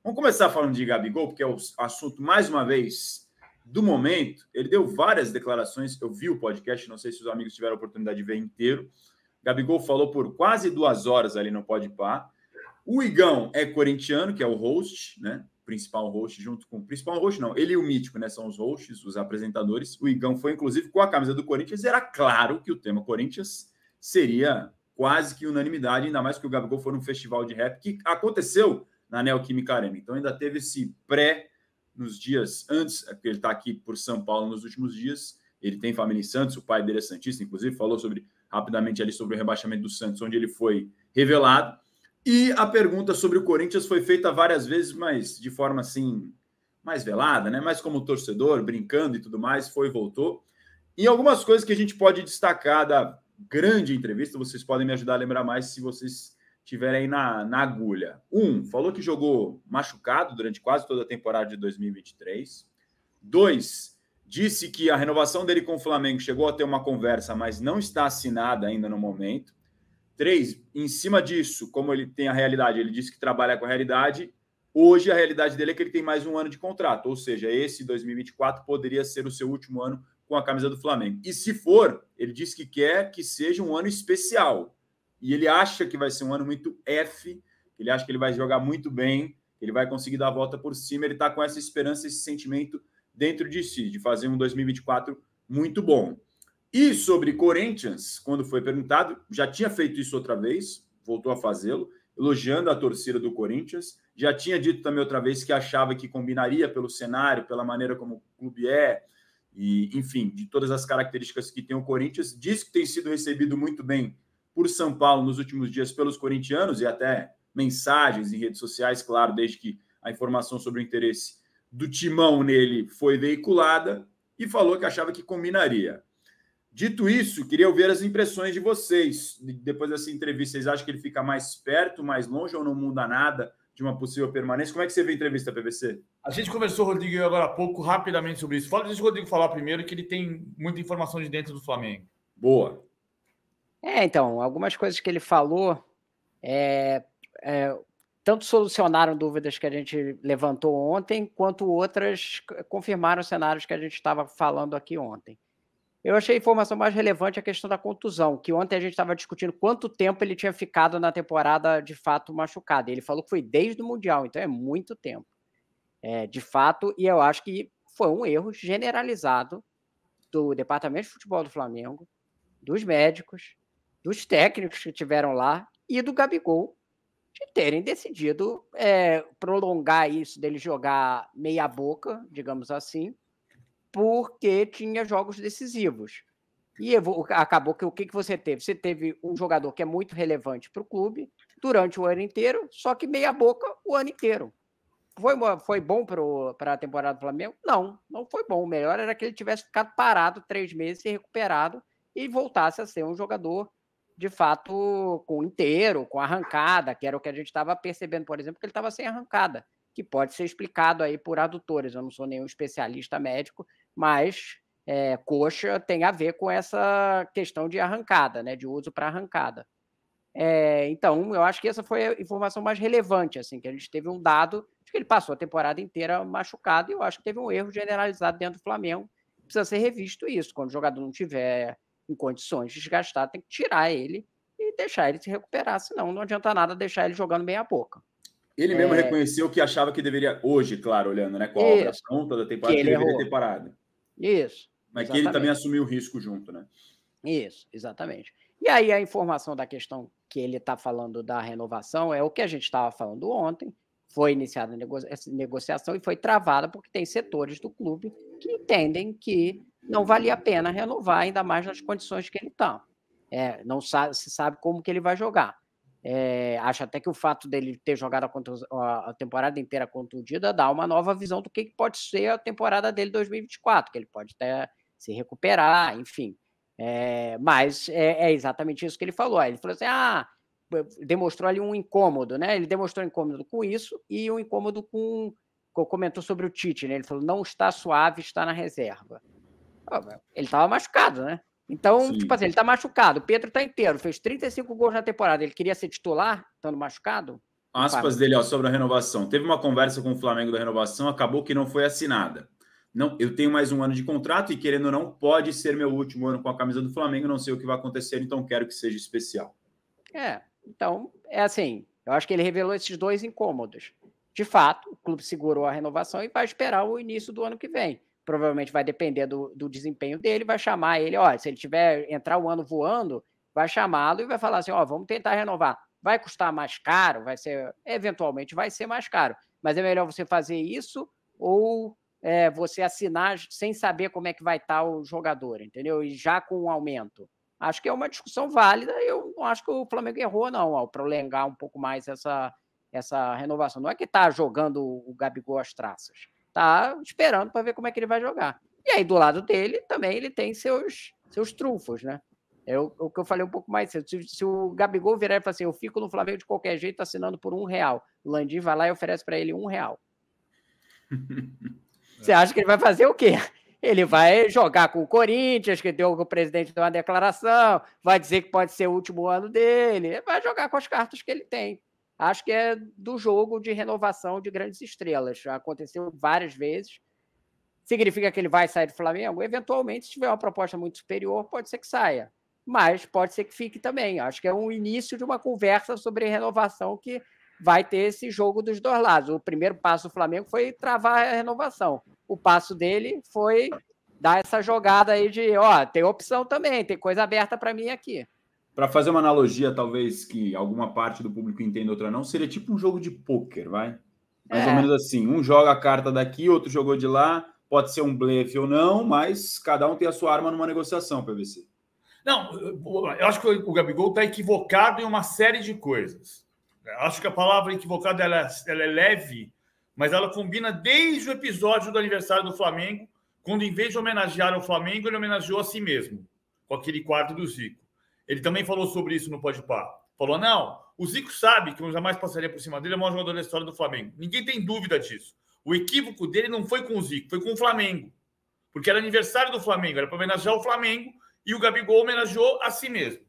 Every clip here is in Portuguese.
Vamos começar falando de Gabigol, porque é o assunto, mais uma vez, do momento. Ele deu várias declarações, eu vi o podcast, não sei se os amigos tiveram a oportunidade de ver inteiro. Gabigol falou por quase 2 horas ali no Podpah. O Igão é corintiano, que é o host, né? Principal host, junto com... Principal host, não. Ele e o Mítico, né? São os hosts, os apresentadores. O Igão foi, inclusive, com a camisa do Corinthians. Era claro que o tema Corinthians seria quase que unanimidade, ainda mais que o Gabigol foi num festival de rap que aconteceu na Neoquímica Arena. Então, ainda teve esse pré nos dias antes, porque ele está aqui por São Paulo nos últimos dias. Ele tem família em Santos, o pai dele é santista, inclusive, falou rapidamente ali sobre o rebaixamento do Santos, onde ele foi revelado. E a pergunta sobre o Corinthians foi feita várias vezes, mas de forma assim, mais velada, né? Mais como torcedor, brincando e tudo mais, foi e voltou. E algumas coisas que a gente pode destacar da grande entrevista, vocês podem me ajudar a lembrar mais se vocês estiverem aí na agulha. Falou que jogou machucado durante quase toda a temporada de 2023. 2, disse que a renovação dele com o Flamengo chegou a ter uma conversa, mas não está assinada ainda no momento. 3, em cima disso, como ele tem a realidade, ele disse que trabalha com a realidade. Hoje, a realidade dele é que ele tem mais um ano de contrato, ou seja, esse 2024 poderia ser o seu último ano com a camisa do Flamengo. E se for, ele disse que quer que seja um ano especial. E ele acha que vai ser um ano muito F, ele acha que ele vai jogar muito bem, que ele vai conseguir dar a volta por cima. Ele está com essa esperança, esse sentimento dentro de si, de fazer um 2024 muito bom. E sobre Corinthians, quando foi perguntado, já tinha feito isso outra vez, voltou a fazê-lo, elogiando a torcida do Corinthians. Já tinha dito também outra vez que achava que combinaria pelo cenário, pela maneira como o clube é, e, enfim, de todas as características que tem o Corinthians. Diz que tem sido recebido muito bem por São Paulo nos últimos dias pelos corintianos e até mensagens em redes sociais, claro, desde que a informação sobre o interesse do Timão nele foi veiculada, e falou que achava que combinaria. Dito isso, queria ouvir as impressões de vocês depois dessa entrevista. Vocês acham que ele fica mais perto, mais longe ou não muda nada de uma possível permanência? Como é que você vê a entrevista, PVC? A gente conversou, Rodrigo, agora há pouco, rapidamente sobre isso. Deixa o Rodrigo falar primeiro, que ele tem muita informação de dentro do Flamengo. Boa. Então, algumas coisas que ele falou tanto solucionaram dúvidas que a gente levantou ontem, quanto outras confirmaram cenários que a gente estava falando aqui ontem. Eu achei a informação mais relevante a questão da contusão, que ontem a gente estava discutindo quanto tempo ele tinha ficado na temporada de fato machucado. Ele falou que foi desde o Mundial, então é muito tempo. De fato, e eu acho que foi um erro generalizado do Departamento de Futebol do Flamengo, dos médicos, dos técnicos que estiveram lá e do Gabigol, de terem decidido prolongar isso, dele jogar meia boca, digamos assim, porque tinha jogos decisivos. E acabou que o que você teve? Você teve um jogador que é muito relevante para o clube durante o ano inteiro, só que meia boca o ano inteiro. Foi bom para a temporada do Flamengo? Não foi bom. O melhor era que ele tivesse ficado parado 3 meses e recuperado e voltasse a ser um jogador, de fato, com inteiro, com arrancada, que era o que a gente estava percebendo, por exemplo, que ele estava sem arrancada, que pode ser explicado aí por adutores. Eu não sou nenhum especialista médico, mas coxa tem a ver com essa questão de arrancada, né, de uso para arrancada. Então, eu acho que essa foi a informação mais relevante, assim, que a gente teve um dado de que ele passou a temporada inteira machucado, e eu acho que teve um erro generalizado dentro do Flamengo. Precisa ser revisto isso. Quando o jogador não tiver em condições de desgastar, tem que tirar ele e deixar ele se recuperar, senão não adianta nada deixar ele jogando meia boca. Ele mesmo reconheceu que achava que deveria, hoje, claro, olhando, né, com a obra pronta da temporada, que ele deveria ter parado. Isso. Mas exatamente. Que ele também assumiu o risco junto, né? Isso, exatamente. E aí a informação da questão que ele está falando da renovação é o que a gente estava falando ontem, foi iniciada essa negociação e foi travada porque tem setores do clube que entendem que não valia a pena renovar, ainda mais nas condições que ele está. Não se sabe como que ele vai jogar. Acho até que o fato dele ter jogado a temporada inteira contundida dá uma nova visão do que pode ser a temporada dele 2024, que ele pode até se recuperar, enfim. Mas é exatamente isso que ele falou. Ele falou assim, demonstrou ali um incômodo, né? Ele demonstrou incômodo com isso e um incômodo comentou sobre o Tite, né? Ele falou, não está suave, está na reserva. Ele estava machucado, né? Então, sim, tipo assim, ele está machucado. O Pedro está inteiro, fez 35 gols na temporada. Ele queria ser titular, estando machucado? Aspas dele, ó, sobre a renovação. Teve uma conversa com o Flamengo da renovação, acabou que não foi assinada. Não, eu tenho mais um ano de contrato e, querendo ou não, pode ser meu último ano com a camisa do Flamengo. Não sei o que vai acontecer, então quero que seja especial. Então, é assim, eu acho que ele revelou esses dois incômodos. De fato, o clube segurou a renovação e vai esperar o início do ano que vem. Provavelmente vai depender do desempenho dele, vai chamar ele, ó, se ele entrar o ano voando, vai chamá-lo e vai falar assim, ó, vamos tentar renovar. Vai custar mais caro, eventualmente vai ser mais caro, mas é melhor você fazer isso ou você assinar sem saber como é que vai estar o jogador, entendeu? E já com um aumento. Acho que é uma discussão válida, eu não acho que o Flamengo errou, não, ao prolongar um pouco mais essa renovação. Não é que está jogando o Gabigol às traças, está esperando para ver como é que ele vai jogar. E aí, do lado dele, também ele tem seus trunfos, né? É o que eu falei um pouco mais cedo. Se o Gabigol virar e falar assim, eu fico no Flamengo de qualquer jeito assinando por R$1, o Landim vai lá e oferece para ele R$1. Você acha que ele vai fazer o quê? Ele vai jogar com o Corinthians, que o presidente deu uma declaração, vai dizer que pode ser o último ano dele, vai jogar com as cartas que ele tem. Acho que é do jogo de renovação de grandes estrelas. Já aconteceu várias vezes. Significa que ele vai sair do Flamengo? Eventualmente, se tiver uma proposta muito superior, pode ser que saia. Mas pode ser que fique também. Acho que é um início de uma conversa sobre renovação que vai ter esse jogo dos dois lados. O primeiro passo do Flamengo foi travar a renovação. O passo dele foi dar essa jogada aí de, ó, tem opção também, tem coisa aberta para mim aqui. Para fazer uma analogia, talvez que alguma parte do público entenda, outra não, seria tipo um jogo de pôquer, vai? Mais ou menos assim, um joga a carta daqui, outro jogou de lá, pode ser um blefe ou não, mas cada um tem a sua arma numa negociação, PVC. Não, eu acho que o Gabigol está equivocado em uma série de coisas. Eu acho que a palavra equivocada ela é leve, mas ela combina desde o episódio do aniversário do Flamengo, quando, em vez de homenagear o Flamengo, ele homenageou a si mesmo, com aquele quarto do Zico. Ele também falou sobre isso no Podpah. Falou, não, o Zico sabe que eu jamais passaria por cima dele, é o maior jogador da história do Flamengo. Ninguém tem dúvida disso. O equívoco dele não foi com o Zico, foi com o Flamengo. Porque era aniversário do Flamengo, era para homenagear o Flamengo, e o Gabigol homenageou a si mesmo.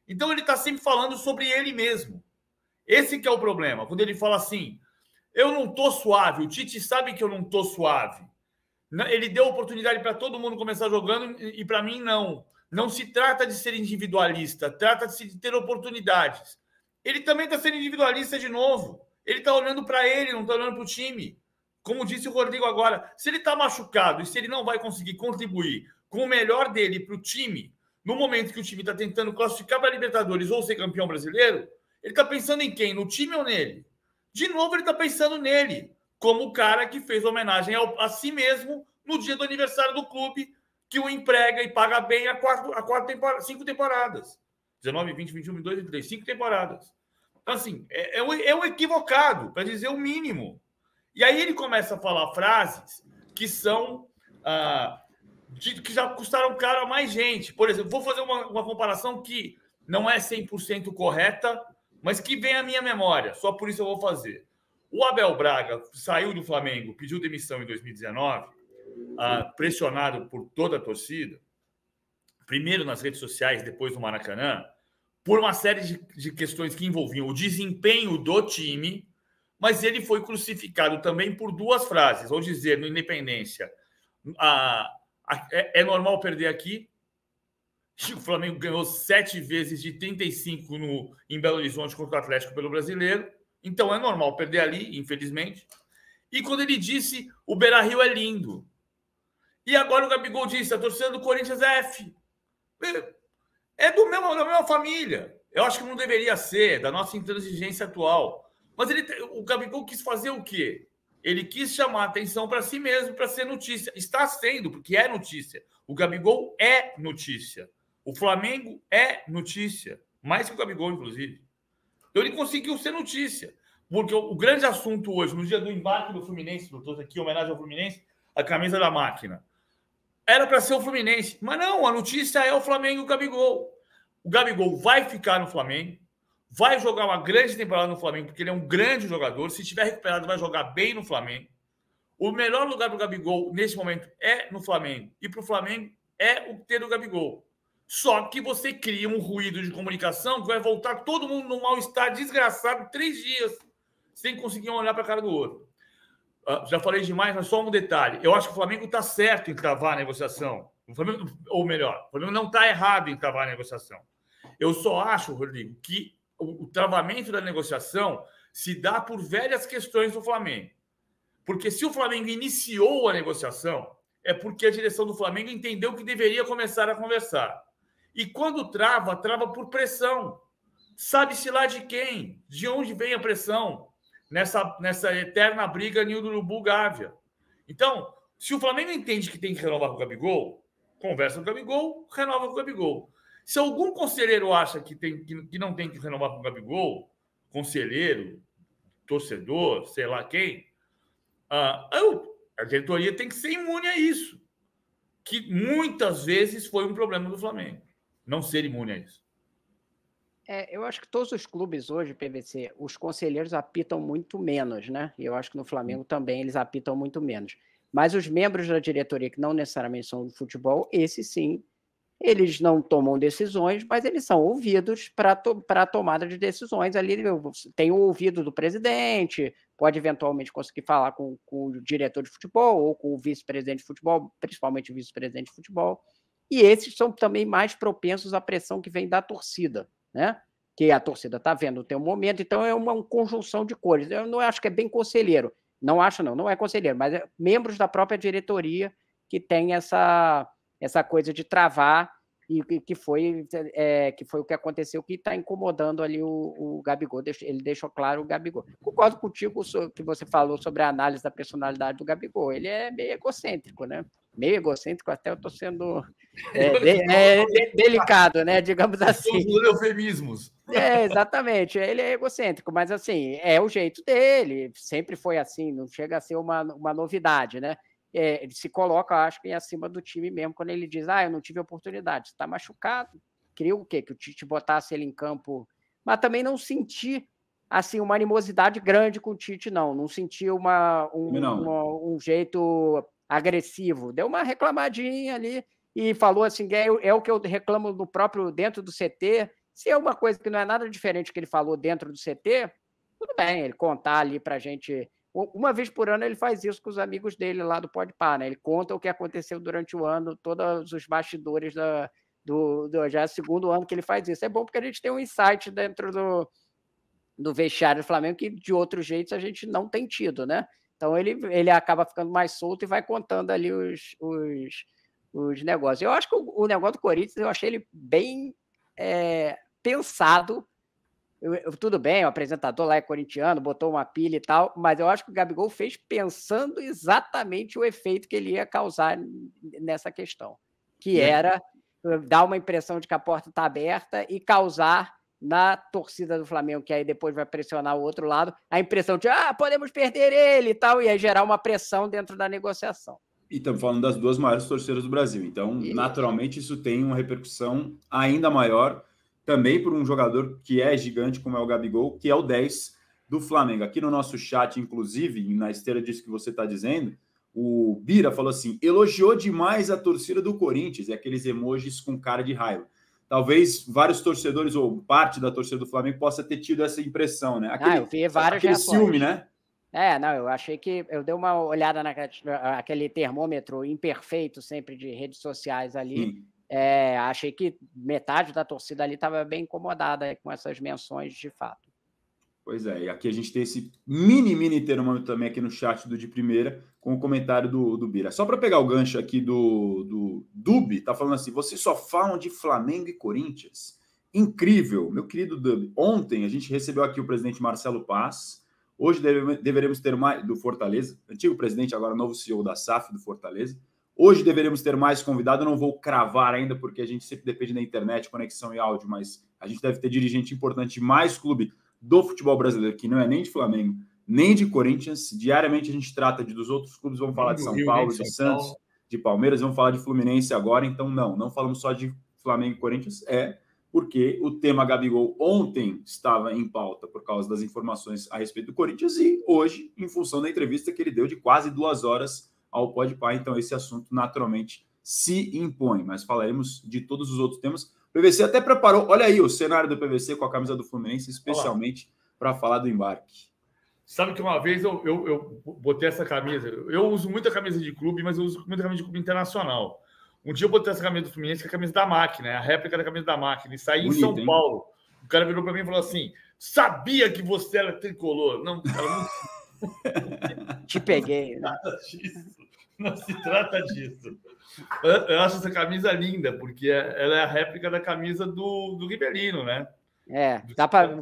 Então ele está sempre falando sobre ele mesmo. Esse que é o problema. Quando ele fala assim, eu não estou suave, o Tite sabe que eu não estou suave. Ele deu oportunidade para todo mundo começar jogando e para mim não. Não se trata de ser individualista, trata-se de ter oportunidades. Ele também está sendo individualista de novo. Ele está olhando para ele, não está olhando para o time. Como disse o Rodrigo agora, se ele está machucado e se ele não vai conseguir contribuir com o melhor dele para o time, no momento que o time está tentando classificar para a Libertadores ou ser campeão brasileiro, ele está pensando em quem? No time ou nele? De novo, ele está pensando nele, como o cara que fez homenagem a si mesmo no dia do aniversário do clube, que o emprega e paga bem há 5 temporadas. 19, 20, 21, 22, 23, 5 temporadas. Então, assim, é um equivocado, para dizer o mínimo. E aí ele começa a falar frases que são... que já custaram caro a mais gente. Por exemplo, vou fazer uma comparação que não é 100% correta, mas que vem à minha memória. Só por isso eu vou fazer. O Abel Braga saiu do Flamengo, pediu demissão em 2019, pressionado por toda a torcida, primeiro nas redes sociais, depois no Maracanã, por uma série de questões que envolviam o desempenho do time, mas ele foi crucificado também por duas frases, ao dizer no Independência, é normal perder aqui. O Flamengo ganhou 7 vezes de 35 em Belo Horizonte contra o Atlético pelo Brasileiro. Então é normal perder ali, infelizmente. E quando ele disse o Beira-Rio é lindo. E agora o Gabigol disse a torcida do Corinthians é F. É da mesma família. Eu acho que não deveria ser, da nossa intransigência atual. Mas o Gabigol quis fazer o quê? Ele quis chamar a atenção para si mesmo, para ser notícia. Está sendo, porque é notícia. O Gabigol é notícia. O Flamengo é notícia. Mais que o Gabigol, inclusive. Então ele conseguiu ser notícia. Porque o grande assunto hoje, no dia do embarque do Fluminense, doutor, aqui, homenagem ao Fluminense, a camisa da máquina. Era para ser o Fluminense. Mas não, a notícia é o Flamengo e o Gabigol. O Gabigol vai ficar no Flamengo. Vai jogar uma grande temporada no Flamengo, porque ele é um grande jogador. Se estiver recuperado, vai jogar bem no Flamengo. O melhor lugar para o Gabigol, nesse momento, é no Flamengo. E para o Flamengo, é o ter o Gabigol. Só que você cria um ruído de comunicação que vai voltar todo mundo num mal-estar desgraçado 3 dias. sem conseguir olhar para a cara do outro. Já falei demais, mas só um detalhe. Eu acho que o Flamengo está certo em travar a negociação. Ou melhor, o Flamengo não está errado em travar a negociação. Eu só acho, Rodrigo, que o travamento da negociação se dá por velhas questões do Flamengo. Porque se o Flamengo iniciou a negociação, é porque a direção do Flamengo entendeu que deveria começar a conversar. E quando trava por pressão. Sabe-se lá de quem? De onde vem a pressão? Nessa eterna briga Nildo Urubu-Gávea. Então, se o Flamengo entende que tem que renovar com o Gabigol, conversa com o Gabigol, renova com o Gabigol. Se algum conselheiro acha que não tem que renovar com o Gabigol, conselheiro, torcedor, sei lá quem, a diretoria tem que ser imune a isso. Que muitas vezes foi um problema do Flamengo. Não ser imune a isso. Eu acho que todos os clubes hoje, PVC, os conselheiros apitam muito menos, né? E eu acho que no Flamengo também eles apitam muito menos. Mas os membros da diretoria, que não necessariamente são do futebol, esses sim, eles não tomam decisões, mas eles são ouvidos para a tomada de decisões. Ali tem o ouvido do presidente, pode eventualmente conseguir falar com o diretor de futebol ou com o vice-presidente de futebol, principalmente o vice-presidente de futebol. E esses são também mais propensos à pressão que vem da torcida, né? Que a torcida está vendo o teu momento, então é uma conjunção de cores. Eu não acho que é bem conselheiro, não é conselheiro, mas é membros da própria diretoria que tem essa coisa de travar, e que foi o que aconteceu, que está incomodando ali o Gabigol. Ele deixou claro o Gabigol. Concordo contigo que você falou sobre a análise da personalidade do Gabigol. Ele é meio egocêntrico, né? Meio egocêntrico, até eu estou sendo delicado, né? Digamos assim. Os eufemismos. Exatamente. Ele é egocêntrico, mas assim, é o jeito dele. Sempre foi assim, não chega a ser uma novidade, né? Ele se coloca, acho que, acima do time mesmo, quando ele diz, eu não tive oportunidade. Você está machucado. Queria o quê? Que o Tite botasse ele em campo. Mas também não senti assim, uma animosidade grande com o Tite, não. Não senti um jeito agressivo. Deu uma reclamadinha ali e falou assim, é o que eu reclamo do próprio dentro do CT. Se é uma coisa que não é nada diferente que ele falou dentro do CT, tudo bem, ele contar ali pra gente. Uma vez por ano ele faz isso com os amigos dele lá do Podpah, né? Ele conta o que aconteceu durante o ano, todos os bastidores já é o segundo ano que ele faz isso. É bom porque a gente tem um insight dentro do vestiário do Flamengo que de outros jeitos a gente não tem tido, né? Então ele acaba ficando mais solto e vai contando ali os negócios. Eu acho que o negócio do Corinthians, eu achei ele bem pensado. Tudo bem, o apresentador lá é corintiano, botou uma pilha e tal, mas eu acho que o Gabigol fez pensando exatamente o efeito que ele ia causar nessa questão, que era dar uma impressão de que a porta está aberta e causar na torcida do Flamengo, que aí depois vai pressionar o outro lado, a impressão de, podemos perder ele e tal, e aí gerar uma pressão dentro da negociação. E estamos falando das duas maiores torcidas do Brasil, então, naturalmente, isso tem uma repercussão ainda maior, também por um jogador que é gigante, como é o Gabigol, que é o 10 do Flamengo. Aqui no nosso chat, inclusive, na esteira disso que você está dizendo, o Bira falou assim, elogiou demais a torcida do Corinthians, e aqueles emojis com cara de raiva. Talvez vários torcedores, ou parte da torcida do Flamengo, possa ter tido essa impressão, né? Eu vi várias reações. Ciúme, né? Eu achei que... Eu dei uma olhada naquele termômetro imperfeito sempre de redes sociais ali. Achei que metade da torcida ali estava bem incomodada com essas menções de fato. Pois é, e aqui a gente tem esse mini termômetro também aqui no chat do De Primeira, com o comentário do Bira. Só para pegar o gancho aqui do Dubi, tá falando assim, vocês só falam de Flamengo e Corinthians. Incrível, meu querido Dubi. Ontem a gente recebeu aqui o presidente Marcelo Paz, hoje deveremos ter mais, do Fortaleza, antigo presidente, agora novo CEO da SAF do Fortaleza. Hoje deveremos ter mais convidado, eu não vou cravar ainda, porque a gente sempre depende da internet, conexão e áudio, mas a gente deve ter dirigente importante de mais clube do futebol brasileiro, que não é nem de Flamengo, nem de Corinthians. Diariamente a gente trata dos outros clubes, vamos falar de São Paulo, de Santos, de Palmeiras, vamos falar de Fluminense agora, então não falamos só de Flamengo e Corinthians, porque o tema Gabigol ontem estava em pauta por causa das informações a respeito do Corinthians e hoje, em função da entrevista que ele deu de quase 2 horas ao Podpah, então esse assunto naturalmente se impõe, mas falaremos de todos os outros temas. O PVC até preparou, olha aí o cenário do PVC com a camisa do Fluminense, especialmente para falar do embarque. Sabe que uma vez eu botei essa camisa. Eu uso muita camisa de clube, mas eu uso muita camisa de clube internacional. Um dia eu botei essa camisa do Fluminense, que é a camisa da máquina, a réplica da camisa da máquina, e saí Bonito, em São hein? Paulo. O cara virou para mim e falou assim: sabia que você era tricolor. Não, cara, não... Te peguei, né? Não se trata disso. Eu acho essa camisa linda, porque ela é a réplica da camisa do Ribelino, né? Dá para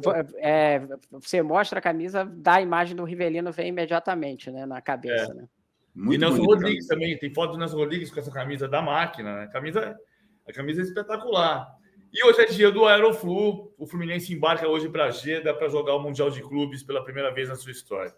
você mostra a camisa, dá a imagem do Rivellino, vem imediatamente, né, na cabeça, né? Muito e Nelson Rodrigues também, tem foto do Nelson Rodrigues com essa camisa da máquina, né? A camisa é espetacular. E hoje é dia do Aeroflu, o Fluminense embarca hoje para Jeddah para jogar o Mundial de Clubes pela primeira vez na sua história.